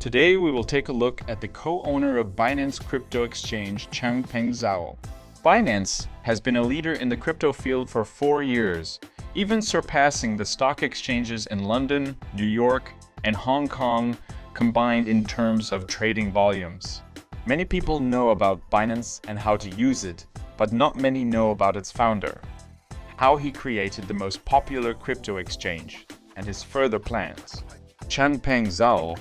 Today we will take a look at the co-owner of Binance crypto exchange, Changpeng Zhao. Binance has been a leader in the crypto field for 4 years, even surpassing the stock exchanges in London, New York, and Hong Kong combined in terms of trading volumes. Many people know about Binance and how to use it, but not many know about its founder, how he created the most popular crypto exchange, and his further plans. Changpeng Zhao,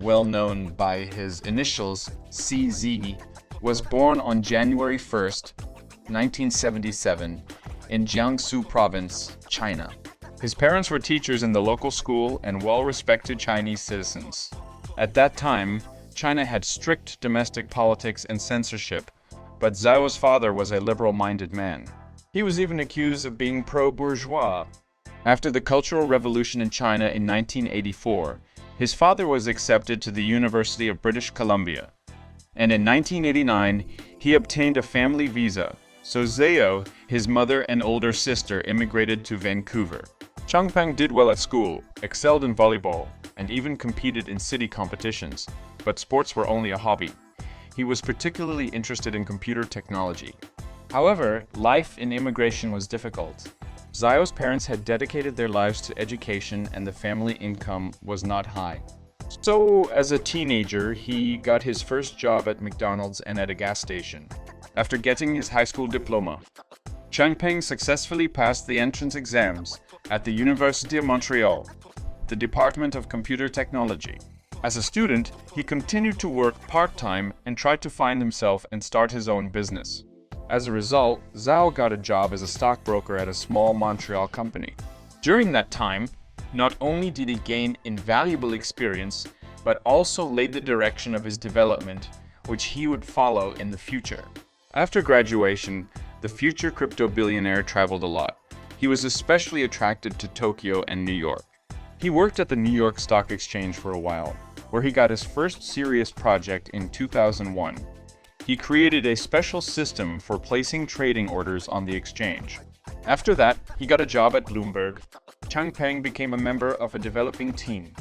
well known by his initials CZ, was born on January 1st, 1977, in Jiangsu Province, China. His parents were teachers in the local school and well-respected Chinese citizens. At that time, China had strict domestic politics and censorship, but Zhao's father was a liberal-minded man. He was even accused of being pro-bourgeois. After the Cultural Revolution in China in 1984, his father was accepted to the University of British Columbia, and in 1989, he obtained a family visa, so Zhao, his mother and older sister immigrated to Vancouver. Changpeng did well at school, excelled in volleyball, and even competed in city competitions, but sports were only a hobby. He was particularly interested in computer technology. However, life in immigration was difficult. Zhao's parents had dedicated their lives to education and the family income was not high. So, as a teenager, he got his first job at McDonald's and at a gas station. After getting his high school diploma, Changpeng successfully passed the entrance exams at the University of Montreal, the Department of Computer Technology. As a student, he continued to work part-time and tried to find himself and start his own business. As a result, Zhao got a job as a stockbroker at a small Montreal company. During that time, not only did he gain invaluable experience, but also laid the direction of his development, which he would follow in the future. After graduation, the future crypto billionaire traveled a lot. He was especially attracted to Tokyo and New York. He worked at the New York Stock Exchange for a while, where he got his first serious project in 2001. He created a special system for placing trading orders on the exchange. After that, he got a job at Bloomberg. Changpeng became a member of a developing team,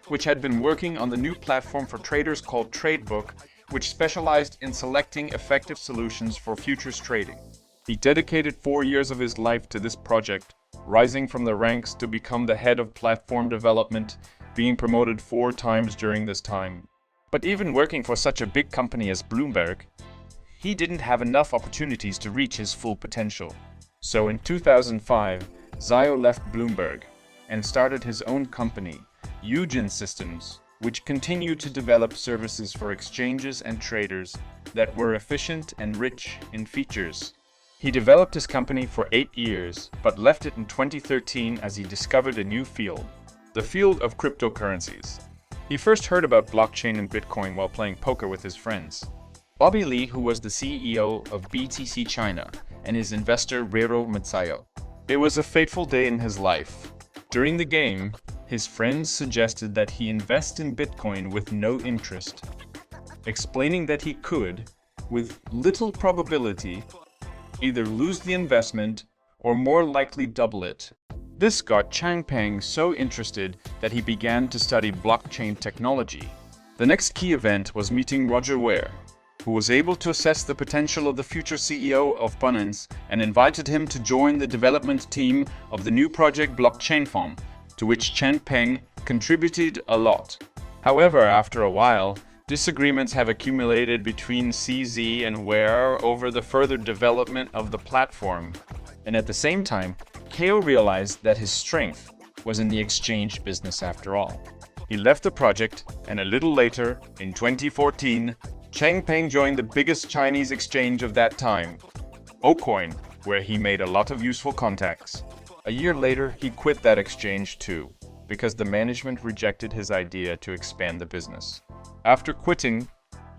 which had been working on the new platform for traders called Tradebook, which specialized in selecting effective solutions for futures trading. He dedicated 4 years of his life to this project, rising from the ranks to become the head of platform development, being promoted 4 times during this time. But even working for such a big company as Bloomberg, he didn't have enough opportunities to reach his full potential. So in 2005, Zhao left Bloomberg and started his own company, Eugen Systems, which continued to develop services for exchanges and traders that were efficient and rich in features. He developed his company for 8 years, but left it in 2013 as he discovered a new field, the field of cryptocurrencies. He first heard about blockchain and Bitcoin while playing poker with his friends. Bobby Lee, who was the CEO of BTC China, and his investor Rero Matsuyo. It was a fateful day in his life. During the game, his friends suggested that he invest in Bitcoin with no interest, explaining that he could, with little probability, either lose the investment or more likely double it. This got Changpeng so interested that he began to study blockchain technology. The next key event was meeting Roger Ver, who was able to assess the potential of the future CEO of Binance and invited him to join the development team of the new project Blockchain Farm, to which Changpeng contributed a lot. However, after a while, disagreements have accumulated between CZ and Ver over the further development of the platform. And at the same time, Kao realized that his strength was in the exchange business after all. He left the project, and a little later, in 2014, Changpeng joined the biggest Chinese exchange of that time, Ocoin, where he made a lot of useful contacts. A year later, he quit that exchange too, because the management rejected his idea to expand the business. After quitting,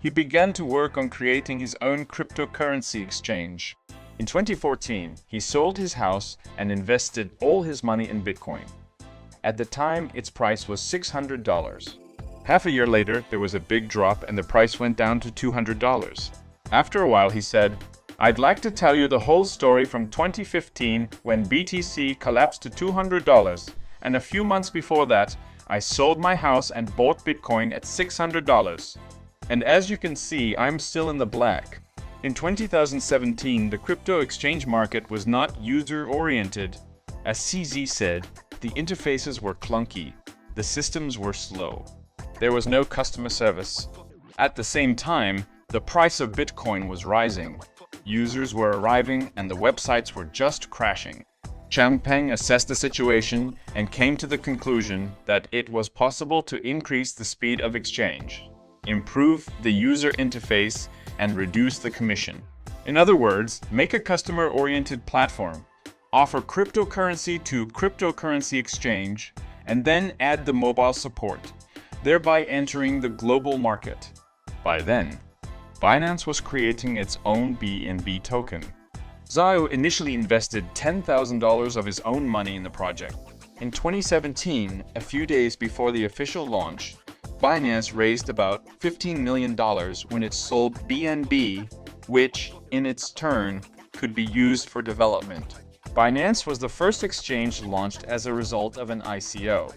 he began to work on creating his own cryptocurrency exchange. In 2014, he sold his house and invested all his money in Bitcoin. At the time, its price was $600. Half a year later, there was a big drop and the price went down to $200. After a while, he said, "I'd like to tell you the whole story from 2015 when BTC collapsed to $200, and a few months before that, I sold my house and bought Bitcoin at $600. And as you can see, I'm still in the black. In 2017, the crypto exchange market was not user-oriented. As CZ said, the interfaces were clunky, the systems were slow. There was no customer service. At the same time, the price of Bitcoin was rising. Users were arriving and the websites were just crashing. Changpeng assessed the situation and came to the conclusion that it was possible to increase the speed of exchange, improve the user interface, and reduce the commission. In other words, make a customer-oriented platform, offer cryptocurrency to cryptocurrency exchange, and then add the mobile support, thereby entering the global market. By then, Binance was creating its own BNB token. Zhao initially invested $10,000 of his own money in the project. In 2017, a few days before the official launch, Binance raised about $15 million when it sold BNB, which, in its turn, could be used for development. Binance was the first exchange launched as a result of an ICO.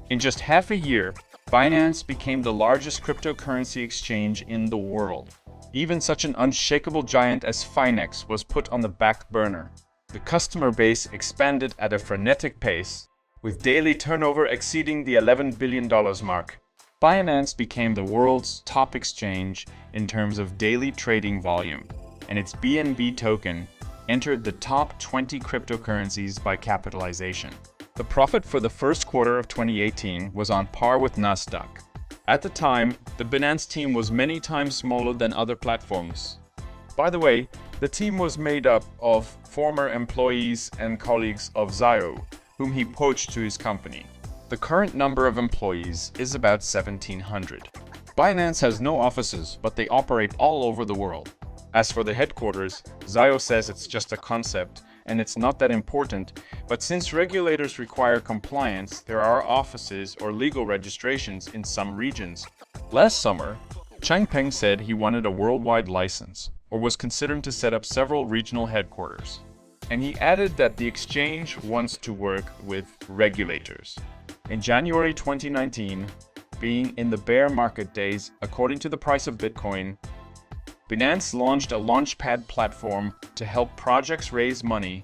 In just half a year, Binance became the largest cryptocurrency exchange in the world. Even such an unshakable giant as Finex was put on the back burner. The customer base expanded at a frenetic pace, with daily turnover exceeding the $11 billion mark. Binance became the world's top exchange in terms of daily trading volume, and its BNB token entered the top 20 cryptocurrencies by capitalization. The profit for the first quarter of 2018 was on par with Nasdaq. At the time, the Binance team was many times smaller than other platforms. By the way, the team was made up of former employees and colleagues of Zhao, whom he poached to his company. The current number of employees is about 1,700. Binance has no offices, but they operate all over the world. As for the headquarters, Zhao says it's just a concept, and it's not that important, but since regulators require compliance, there are offices or legal registrations in some regions. Last summer, Changpeng said he wanted a worldwide license, or was considering to set up several regional headquarters. And he added that the exchange wants to work with regulators. In January 2019, being in the bear market days, according to the price of Bitcoin, Binance launched a launchpad platform to help projects raise money,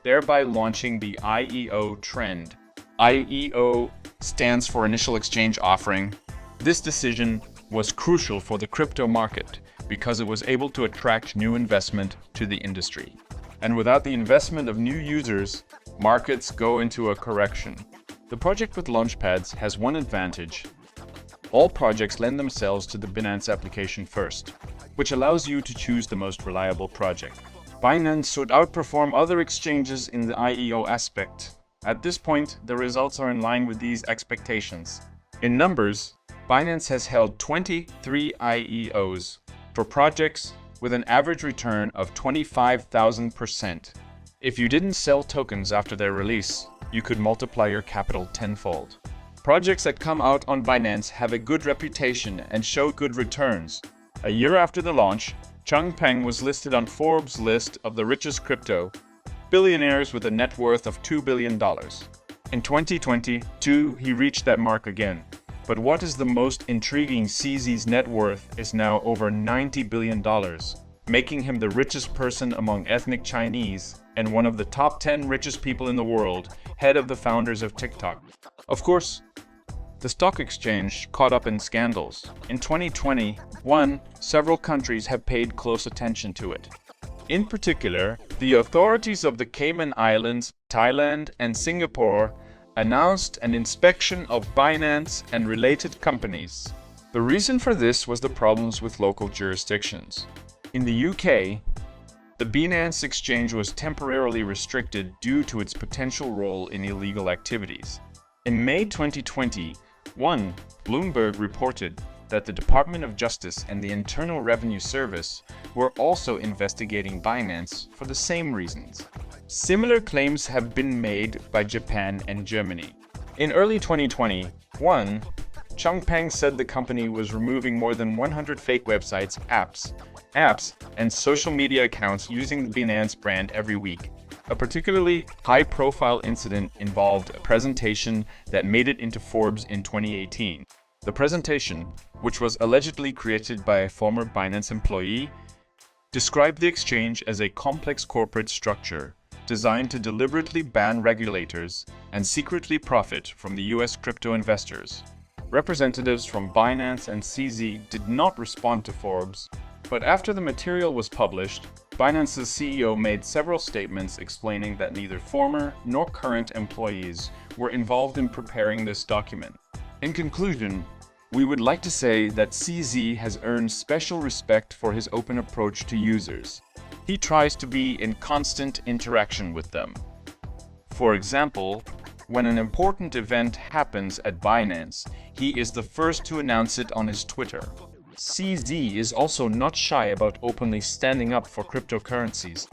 thereby launching the IEO trend. IEO stands for Initial Exchange Offering. This decision was crucial for the crypto market because it was able to attract new investment to the industry. And without the investment of new users, markets go into a correction. The project with launchpads has one advantage. All projects lend themselves to the Binance application first, which allows you to choose the most reliable project. Binance should outperform other exchanges in the IEO aspect. At this point, the results are in line with these expectations. In numbers, Binance has held 23 IEOs for projects with an average return of 25,000%. If you didn't sell tokens after their release, you could multiply your capital tenfold. Projects that come out on Binance have a good reputation and show good returns. A year after the launch, Changpeng was listed on Forbes' list of the richest crypto billionaires with a net worth of $2 billion. In 2022, he reached that mark again. But what is the most intriguing? CZ's net worth is now over $90 billion, making him the richest person among ethnic Chinese and one of the top 10 richest people in the world, head of the founders of TikTok. Of course, the stock exchange caught up in scandals. In 2021, several countries have paid close attention to it. In particular, the authorities of the Cayman Islands, Thailand, and Singapore announced an inspection of Binance and related companies. The reason for this was the problems with local jurisdictions. In the UK, the Binance exchange was temporarily restricted due to its potential role in illegal activities. In May 2021, Bloomberg reported that the Department of Justice and the Internal Revenue Service were also investigating Binance for the same reasons. Similar claims have been made by Japan and Germany. In early 2021, Changpeng said the company was removing more than 100 fake websites, apps, and social media accounts using the Binance brand every week. A particularly high-profile incident involved a presentation that made it into Forbes in 2018. The presentation, which was allegedly created by a former Binance employee, described the exchange as a complex corporate structure designed to deliberately ban regulators and secretly profit from the US crypto investors. Representatives from Binance and CZ did not respond to Forbes, but after the material was published, Binance's CEO made several statements explaining that neither former nor current employees were involved in preparing this document. In conclusion, we would like to say that CZ has earned special respect for his open approach to users. He tries to be in constant interaction with them. For example, when an important event happens at Binance, he is the first to announce it on his Twitter. CZ is also not shy about openly standing up for cryptocurrencies.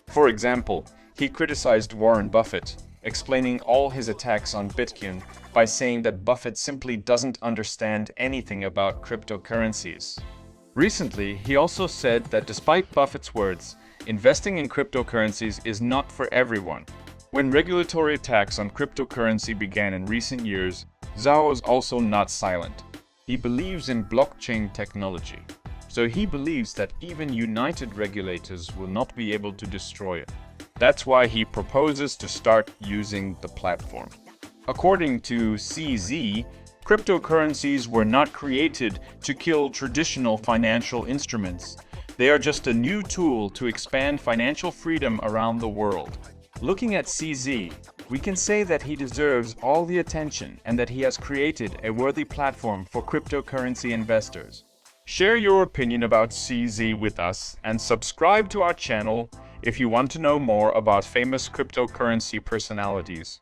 For example, he criticized Warren Buffett, explaining all his attacks on Bitcoin by saying that Buffett simply doesn't understand anything about cryptocurrencies. Recently, he also said that despite Buffett's words, investing in cryptocurrencies is not for everyone. When regulatory attacks on cryptocurrency began in recent years, Zhao was also not silent. He believes in blockchain technology, so he believes that even united regulators will not be able to destroy it. That's why he proposes to start using the platform. According to CZ, cryptocurrencies were not created to kill traditional financial instruments. They are just a new tool to expand financial freedom around the world. Looking at CZ, we can say that he deserves all the attention and that he has created a worthy platform for cryptocurrency investors. Share your opinion about CZ with us and subscribe to our channel if you want to know more about famous cryptocurrency personalities.